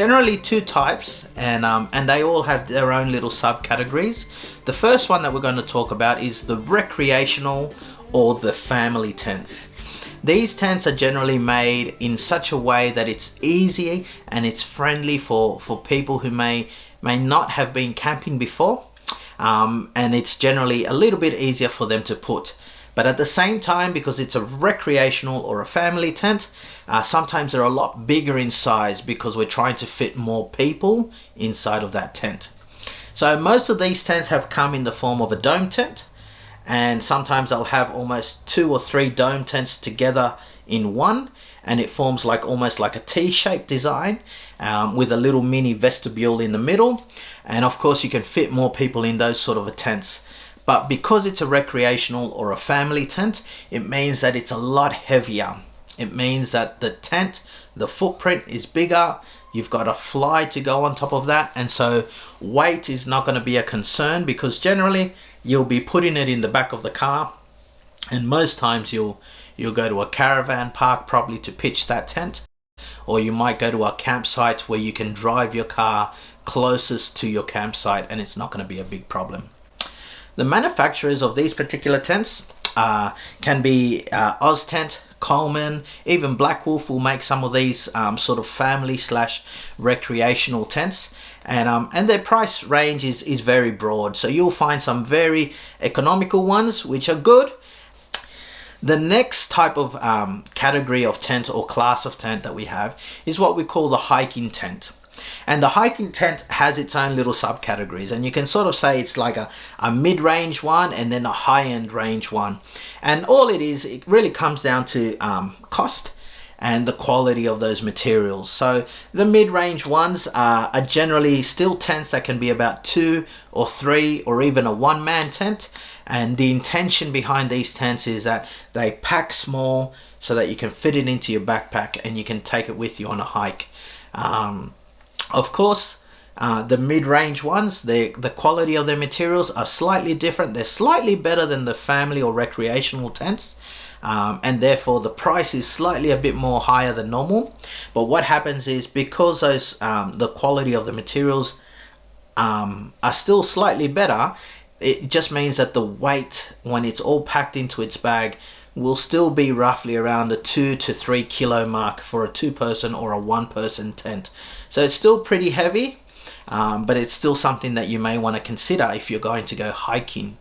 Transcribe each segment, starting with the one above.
generally two types, and they all have their own little subcategories. The first one that we're going to talk about is the recreational or the family tents. These tents are generally made in such a way that it's easy and it's friendly for people who may not have been camping before, and it's generally a little bit easier for them to put. But at the same time, because it's a recreational or a family tent, sometimes they're a lot bigger in size because we're trying to fit more people inside of that tent. So most of these tents have come in the form of a dome tent, and sometimes I'll have almost 2 or 3 dome tents together in one, and it forms almost like a T-shaped design with a little mini vestibule in the middle. And of course you can fit more people in those sort of tents. But because it's a recreational or a family tent, it means that it's a lot heavier. It means that the tent, the footprint is bigger. You've got a fly to go on top of that, and so weight is not going to be a concern, because generally you'll be putting it in the back of the car, and most times you'll go to a caravan park probably to pitch that tent, or you might go to a campsite where you can drive your car closest to your campsite, and it's not going to be a big problem. The manufacturers of these particular tents can be Oztent, Coleman, even Black Wolf will make some of these sort of family / recreational tents, and their price range is very broad. So you'll find some very economical ones which are good. The next type of category of tent or class of tent that we have is what we call the hiking tent. And the hiking tent has its own little subcategories, and you can sort of say it's like a mid-range one and then a high-end range one. And all it really comes down to cost and the quality of those materials. So the mid-range ones are generally still tents that can be about 2 or 3 or even a one-man tent. And the intention behind these tents is that they pack small so that you can fit it into your backpack and you can take it with you on a hike. Of course, the mid-range ones, the quality of their materials are slightly different. They're slightly better than the family or recreational tents, and therefore the price is slightly a bit more higher than normal. But what happens is, because those the quality of the materials are still slightly better, it just means that the weight, when it's all packed into its bag, will still be roughly around a 2 to 3 kilo mark for a 2-person or a 1-person tent. So it's still pretty heavy, but it's still something that you may want to consider if you're going to go hiking.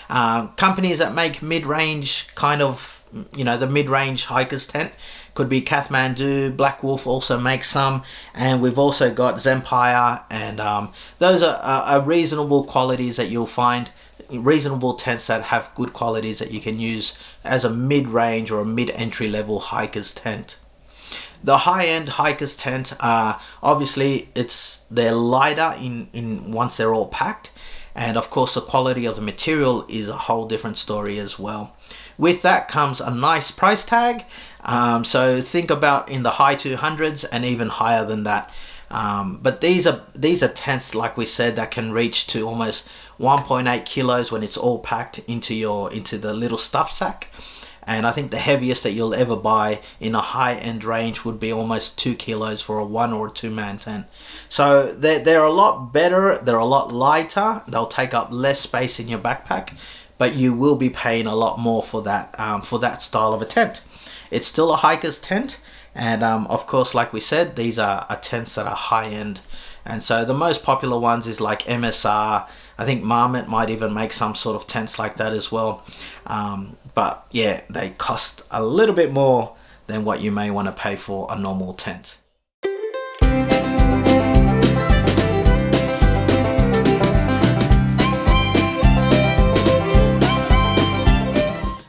Companies that make mid-range kind of, the mid-range hiker's tent could be Kathmandu. Black Wolf also makes some, and we've also got Zempire, and those are reasonable qualities that you'll find. Reasonable tents that have good qualities that you can use as a mid-range or a mid-entry level hiker's tent. The high-end hiker's tent, obviously they're lighter in once they're all packed, and of course the quality of the material is a whole different story as well. With that comes a nice price tag, so think about in the high 200s and even higher than that. But these are tents, like we said, that can reach to almost 1.8 kilos when it's all packed into the little stuff sack. And I think the heaviest that you'll ever buy in a high-end range would be almost 2 kilos for a 1 or 2-man tent. So they're a lot better, they're a lot lighter, they'll take up less space in your backpack, but you will be paying a lot more for that style of a tent. It's still a hiker's tent, and of course, like we said, these are tents that are high-end. And so the most popular ones is like MSR. I think Marmot might even make some sort of tents like that as well. But yeah, they cost a little bit more than what you may want to pay for a normal tent.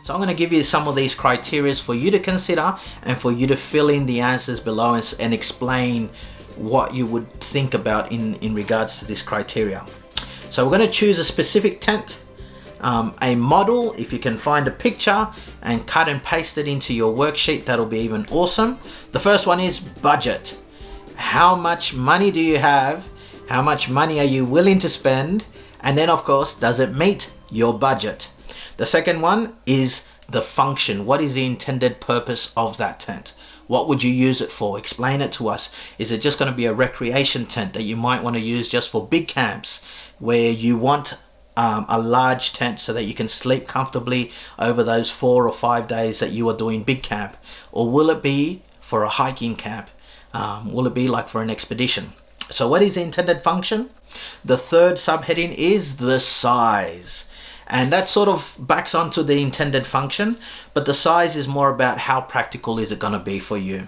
So I'm going to give you some of these criteria for you to consider and for you to fill in the answers below and explain what you would think about in regards to this criteria. So we're going to choose a specific tent, a model. If you can find a picture and cut and paste it into your worksheet, that'll be even awesome. The first one is budget. How much money do you have? How much money are you willing to spend? And then of course, does it meet your budget? The second one is the function. What is the intended purpose of that tent? What would you use it for? Explain it to us. Is it just going to be a recreation tent that you might want to use just for big camps where you want a large tent so that you can sleep comfortably over those 4 or 5 days that you are doing big camp? Or will it be for a hiking camp? Will it be like for an expedition? So what is the intended function? The third subheading is the size. And that sort of backs onto the intended function, but the size is more about how practical is it going to be for you.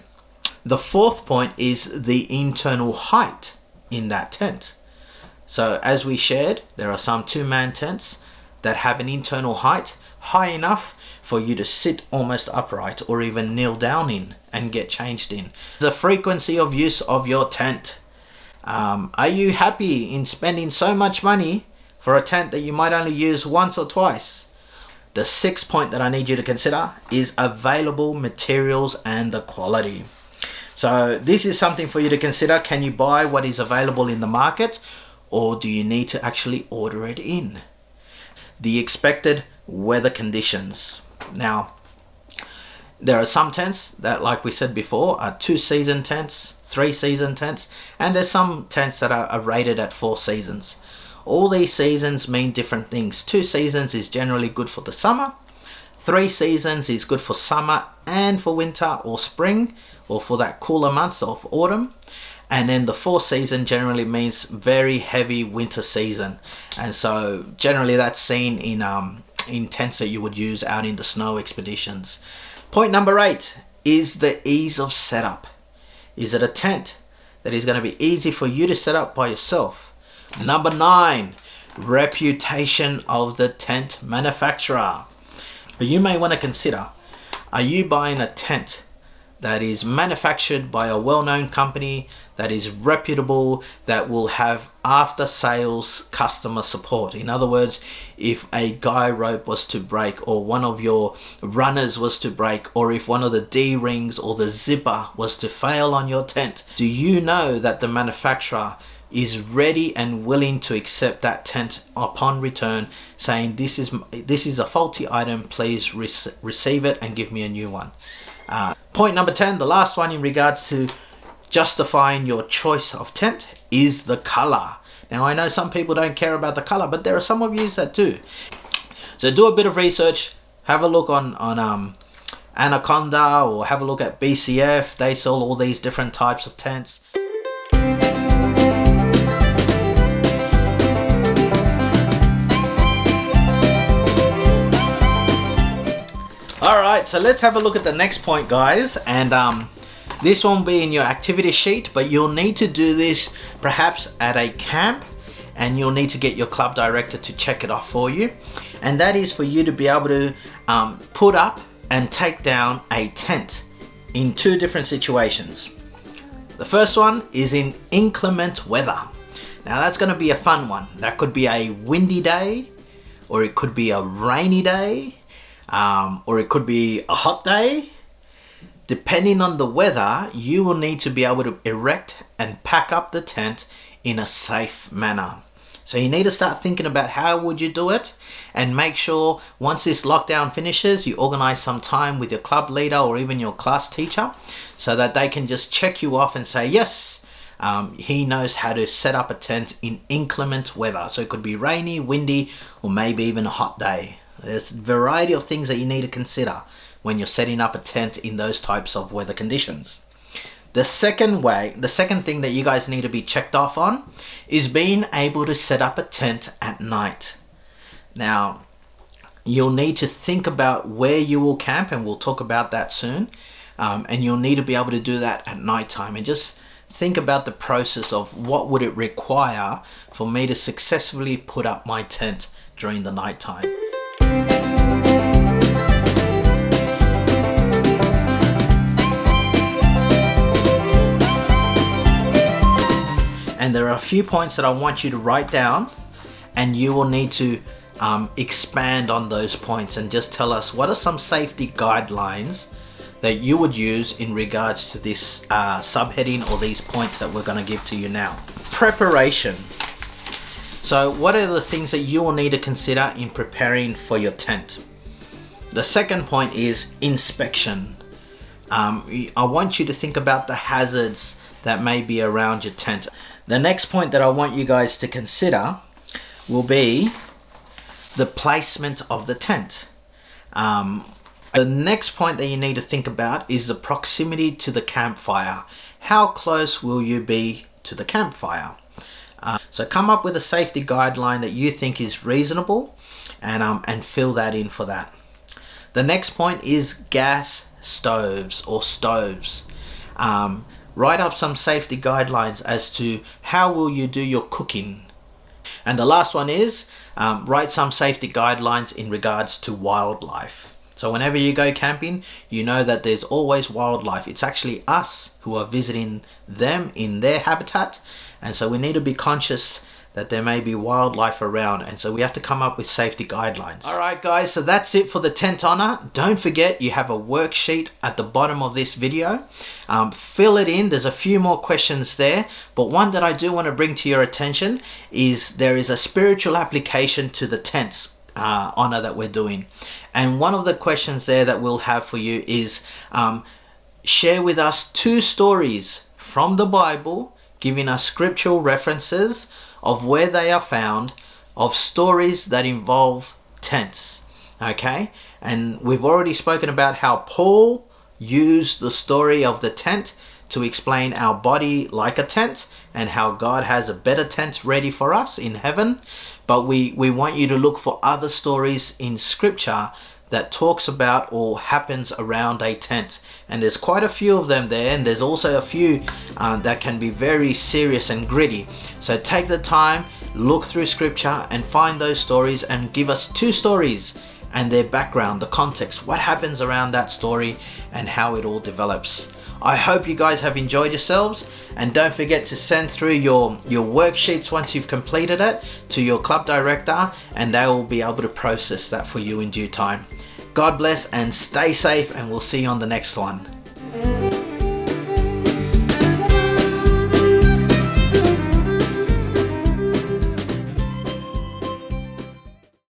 The fourth point is the internal height in that tent. So as we shared, there are some 2-man tents that have an internal height high enough for you to sit almost upright or even kneel down in and get changed in. The frequency of use of your tent. Are you happy in spending so much money for a tent that you might only use once or twice? The sixth point that I need you to consider is available materials and the quality. So this is something for you to consider. Can you buy what is available in the market, or do you need to actually order it in? The expected weather conditions. Now, there are some tents that, like we said before, are 2-season tents, 3-season tents, and there's some tents that are rated at 4 seasons. All these seasons mean different things. 2 seasons is generally good for the summer. 3 seasons is good for summer and for winter or spring, or for that cooler months of autumn. And then the 4th season generally means very heavy winter season. And so generally that's seen in tents that you would use out in the snow expeditions. Point number 8 is the ease of setup. Is it a tent that is going to be easy for you to set up by yourself? Number 9, reputation of the tent manufacturer. But you may want to consider, are you buying a tent that is manufactured by a well-known company, that is reputable, that will have after-sales customer support? In other words, if a guy rope was to break, or one of your runners was to break, or if one of the D-rings or the zipper was to fail on your tent, do you know that the manufacturer is ready and willing to accept that tent upon return, saying this is a faulty item, please receive it and give me a new one? Point number 10, the last one in regards to justifying your choice of tent, is the color. Now I know some people don't care about the color, but there are some of you that do. So do a bit of research, have a look on Anaconda, or have a look at BCF. They sell all these different types of tents. Alright, so let's have a look at the next point, guys, and this won't be in your activity sheet, but you'll need to do this perhaps at a camp, and you'll need to get your club director to check it off for you, and that is for you to be able to put up and take down a tent in 2 different situations. The first one is in inclement weather. Now that's going to be a fun one. That could be a windy day, or it could be a rainy day, or it could be a hot day. Depending on the weather, you will need to be able to erect and pack up the tent in a safe manner. So you need to start thinking about how would you do it, and make sure once this lockdown finishes, you organize some time with your club leader or even your class teacher, so that they can just check you off and say, yes, he knows how to set up a tent in inclement weather. So it could be rainy, windy, or maybe even a hot day. There's a variety of things that you need to consider when you're setting up a tent in those types of weather conditions. The second thing that you guys need to be checked off on is being able to set up a tent at night. Now, you'll need to think about where you will camp, and we'll talk about that soon. And you'll need to be able to do that at nighttime, and just think about the process of what would it require for me to successfully put up my tent during the nighttime. And there are a few points that I want you to write down, and you will need to expand on those points and just tell us what are some safety guidelines that you would use in regards to this subheading or these points that we're going to give to you now. Preparation. So what are the things that you will need to consider in preparing for your tent? The second point is inspection. I want you to think about the hazards that may be around your tent. The next point that I want you guys to consider will be the placement of the tent. The next point that you need to think about is the proximity to the campfire. How close will you be to the campfire? So come up with a safety guideline that you think is reasonable, and fill that in for that. The next point is gas stoves or stoves. Write up some safety guidelines as to how will you do your cooking. And the last one is write some safety guidelines in regards to wildlife. So whenever you go camping, you know that there's always wildlife. It's actually us who are visiting them in their habitat, and so we need to be conscious that there may be wildlife around, and so we have to come up with safety guidelines. Alright guys, so that's it for the tent honor. Don't forget, you have a worksheet at the bottom of this video. Fill it in. There's a few more questions there, but one that I do want to bring to your attention is there is a spiritual application to the tents honor that we're doing, and one of the questions there that we'll have for you is share with us 2 stories from the Bible, giving us scriptural references of where they are found, of stories that involve tents. Okay, and we've already spoken about how Paul used the story of the tent to explain our body like a tent, and how God has a better tent ready for us in heaven. But we want you to look for other stories in scripture that talks about or happens around a tent, and there's quite a few of them there, and there's also a few that can be very serious and gritty. So take the time, look through scripture and find those stories, and give us 2 stories and their background, the context, what happens around that story and how it all develops. I hope you guys have enjoyed yourselves, and don't forget to send through your worksheets once you've completed it to your club director, and they will be able to process that for you in due time. God bless and stay safe, and we'll see you on the next one.